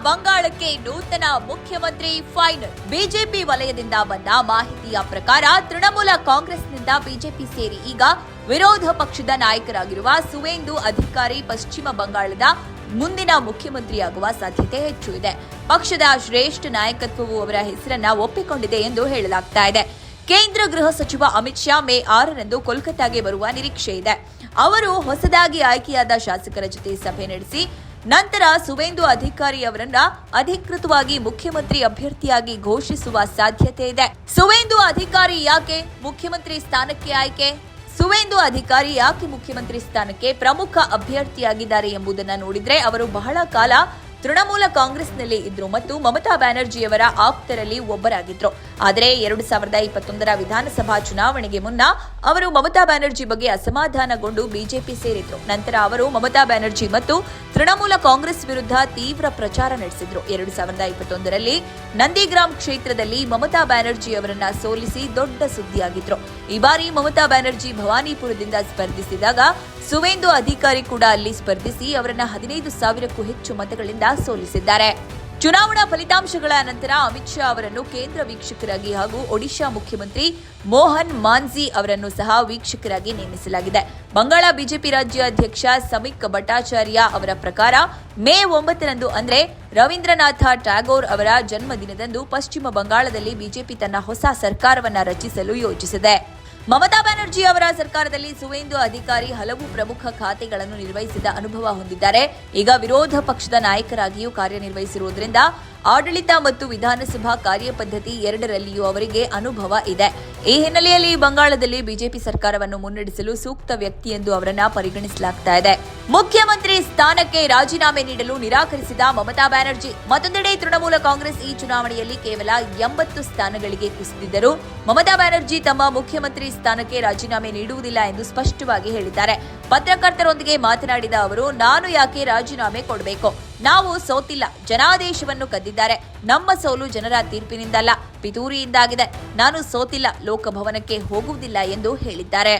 ಬಂಗಾಳಕ್ಕೆ ನೂತನ ಮುಖ್ಯಮಂತ್ರಿ ಫೈನಲ್. ಬಿಜೆಪಿ ವಲಯದಿಂದ ಬಂದ ಮಾಹಿತಿಯ ಪ್ರಕಾರ ತೃಣಮೂಲ ಕಾಂಗ್ರೆಸ್ನಿಂದ ಬಿಜೆಪಿ ಸೇರಿ ಈಗ ವಿರೋಧ ಪಕ್ಷದ ನಾಯಕರಾಗಿರುವ ಸುವೇಂದು ಅಧಿಕಾರಿ ಪಶ್ಚಿಮ ಬಂಗಾಳದ ಮುಂದಿನ ಮುಖ್ಯಮಂತ್ರಿಯಾಗುವ ಸಾಧ್ಯತೆ ಹೆಚ್ಚು ಇದೆ. ಪಕ್ಷದ ಶ್ರೇಷ್ಠ ನಾಯಕತ್ವವು ಅವರ ಹೆಸರನ್ನ ಒಪ್ಪಿಕೊಂಡಿದೆ ಎಂದು ಹೇಳಲಾಗ್ತಾ ಇದೆ. ಕೇಂದ್ರ ಗೃಹ ಸಚಿವ ಅಮಿತ್ ಶಾ ಮೇ 6ರಂದು ಕೋಲ್ಕತ್ತಾಗೆ ಬರುವ ನಿರೀಕ್ಷೆ ಇದೆ. ಅವರು ಹೊಸದಾಗಿ ಆಯ್ಕೆಯಾದ ಶಾಸಕರ ಜೊತೆ ಸಭೆ ನಡೆಸಿ ನಂತರ ಸುವೇಂದು ಅಧಿಕಾರಿ ಅವರನ್ನ ಅಧಿಕೃತವಾಗಿ ಮುಖ್ಯಮಂತ್ರಿ ಅಭ್ಯರ್ಥಿಯಾಗಿ ಘೋಷಿಸುವ ಸಾಧ್ಯತೆ ಇದೆ. ಸುವೇಂದು ಅಧಿಕಾರಿ ಯಾಕೆ ಮುಖ್ಯಮಂತ್ರಿ ಸ್ಥಾನಕ್ಕೆ ಆಯ್ಕೆ? ಸುವೇಂದು ಅಧಿಕಾರಿ ಯಾಕೆ ಮುಖ್ಯಮಂತ್ರಿ ಸ್ಥಾನಕ್ಕೆ ಪ್ರಮುಖ ಅಭ್ಯರ್ಥಿಯಾಗಿದ್ದಾರೆ ಎಂಬುದನ್ನು ನೋಡಿದ್ರೆ ಅವರು ಬಹಳ ಕಾಲ ತೃಣಮೂಲ ಕಾಂಗ್ರೆಸ್ನಲ್ಲಿ ಇದ್ರು ಮತ್ತು ಮಮತಾ ಬ್ಯಾನರ್ಜಿಯವರ ಆಪ್ತರಲ್ಲಿ ಒಬ್ಬರಾಗಿದ್ರು. ಆದರೆ 2021ರ ವಿಧಾನಸಭಾ ಚುನಾವಣೆಗೆ ಮುನ್ನ ಅವರು ಮಮತಾ ಬ್ಯಾನರ್ಜಿ ಬಗ್ಗೆ ಅಸಮಾಧಾನಗೊಂಡು ಬಿಜೆಪಿ ಸೇರಿದ್ರು. ನಂತರ ಅವರು ಮಮತಾ ಬ್ಯಾನರ್ಜಿ ಮತ್ತು ತೃಣಮೂಲ ಕಾಂಗ್ರೆಸ್ ವಿರುದ್ಧ ತೀವ್ರ ಪ್ರಚಾರ ನಡೆಸಿದ್ರು. 2021ರಲ್ಲಿ ನಂದಿಗ್ರಾಮ್ ಕ್ಷೇತ್ರದಲ್ಲಿ ಮಮತಾ ಬ್ಯಾನರ್ಜಿ ಅವರನ್ನ ಸೋಲಿಸಿ ದೊಡ್ಡ ಸುದ್ದಿಯಾಗಿದ್ರು. ಈ ಬಾರಿ ಮಮತಾ ಬ್ಯಾನರ್ಜಿ ಭವಾನಿಪುರದಿಂದ ಸ್ಪರ್ಧಿಸಿದಾಗ ಸುವೇಂದು ಅಧಿಕಾರಿ ಕೂಡ ಅಲ್ಲಿ ಸ್ಪರ್ಧಿಸಿ ಅವರನ್ನ 15,000ಕ್ಕೂ ಹೆಚ್ಚು ಮತಗಳಿಂದ ಸೋಲಿಸಿದ್ದಾರೆ. ಚುನಾವಣಾ ಫಲಿತಾಂಶಗಳ ನಂತರ ಅಮಿತ್ ಶಾ ಅವರನ್ನು ಕೇಂದ್ರ ವೀಕ್ಷಕರಾಗಿ ಹಾಗೂ ಒಡಿಶಾ ಮುಖ್ಯಮಂತ್ರಿ ಮೋಹನ್ ಮಾಂಝಿ ಅವರನ್ನು ಸಹ ವೀಕ್ಷಕರಾಗಿ ನೇಮಿಸಲಾಗಿದೆ. ಬಂಗಾಳ ಬಿಜೆಪಿ ರಾಜ್ಯ ಅಧ್ಯಕ್ಷ ಸಮೀಕ್ ಭಟ್ಟಾಚಾರ್ಯ ಅವರ ಪ್ರಕಾರ ಮೇ 9ರಂದು ಅಂದ್ರೆ ರವೀಂದ್ರನಾಥ ಟ್ಯಾಗೋರ್ ಅವರ ಜನ್ಮದಿನದಂದು ಪಶ್ಚಿಮ ಬಂಗಾಳದಲ್ಲಿ ಬಿಜೆಪಿ ತನ್ನ ಹೊಸ ಸರ್ಕಾರವನ್ನ ರಚಿಸಲು ಯೋಜಿಸಿದೆ. ಮಮತಾ ಬ್ಯಾನರ್ಜಿ ಅವರ ಸರ್ಕಾರದಲ್ಲಿ ಸುವೇಂದು ಅಧಿಕಾರಿ ಹಲವು ಪ್ರಮುಖ ಖಾತೆಗಳನ್ನು ನಿರ್ವಹಿಸಿದ ಅನುಭವ ಹೊಂದಿದ್ದಾರೆ. ಈಗ ವಿರೋಧ ಪಕ್ಷದ ನಾಯಕರಾಗಿಯೂ ಕಾರ್ಯನಿರ್ವಹಿಸಿರುವುದರಿಂದ ಆಡಳಿತ ಮತ್ತು ವಿಧಾನಸಭಾ ಕಾರ್ಯಪದ್ಧತಿ ಎರಡರಲ್ಲಿಯೂ ಅವರಿಗೆ ಅನುಭವ ಇದೆ. ಈ ಹಿನ್ನೆಲೆಯಲ್ಲಿ ಬಂಗಾಳದಲ್ಲಿ ಬಿಜೆಪಿ ಸರ್ಕಾರವನ್ನು ಮುನ್ನಡೆಸಲು ಸೂಕ್ತ ವ್ಯಕ್ತಿ ಎಂದು ಅವರನ್ನ ಪರಿಗಣಿಸಲಾಗ್ತಾ ಇದೆ. ಮುಖ್ಯಮಂತ್ರಿ ಸ್ಥಾನಕ್ಕೆ ರಾಜೀನಾಮೆ ನೀಡಲು ನಿರಾಕರಿಸಿದ ಮಮತಾ ಬ್ಯಾನರ್ಜಿ. ಮತ್ತೊಂದೆಡೆ ತೃಣಮೂಲ ಕಾಂಗ್ರೆಸ್ ಈ ಚುನಾವಣೆಯಲ್ಲಿ ಕೇವಲ 80 ಸ್ಥಾನಗಳಿಗೆ ಕುಸಿದಿದ್ದರೂ ಮಮತಾ ಬ್ಯಾನರ್ಜಿ ತಮ್ಮ ಮುಖ್ಯಮಂತ್ರಿ ಸ್ಥಾನಕ್ಕೆ ರಾಜೀನಾಮೆ ನೀಡುವುದಿಲ್ಲ ಎಂದು ಸ್ಪಷ್ಟವಾಗಿ ಹೇಳಿದ್ದಾರೆ. ಪತ್ರಕರ್ತರೊಂದಿಗೆ ಮಾತನಾಡಿದ ಅವರು, ನಾನು ಯಾಕೆ ರಾಜೀನಾಮೆ ಕೊಡಬೇಕು? ನಾವು ಸೋತಿಲ್ಲ, ಜನಾದೇಶವನ್ನು ಕದ್ದಿದ್ದಾರೆ. ನಮ್ಮ ಸೋಲು ಜನರ ತೀರ್ಪಿನಿಂದಲ್ಲ, ಪಿತೂರಿಯಿಂದಾಗಿದೆ. ನಾನು ಸೋತಿಲ್ಲ, ಲೋಕಭವನಕ್ಕೆ ಹೋಗುವುದಿಲ್ಲ ಎಂದು ಹೇಳಿದ್ದಾರೆ.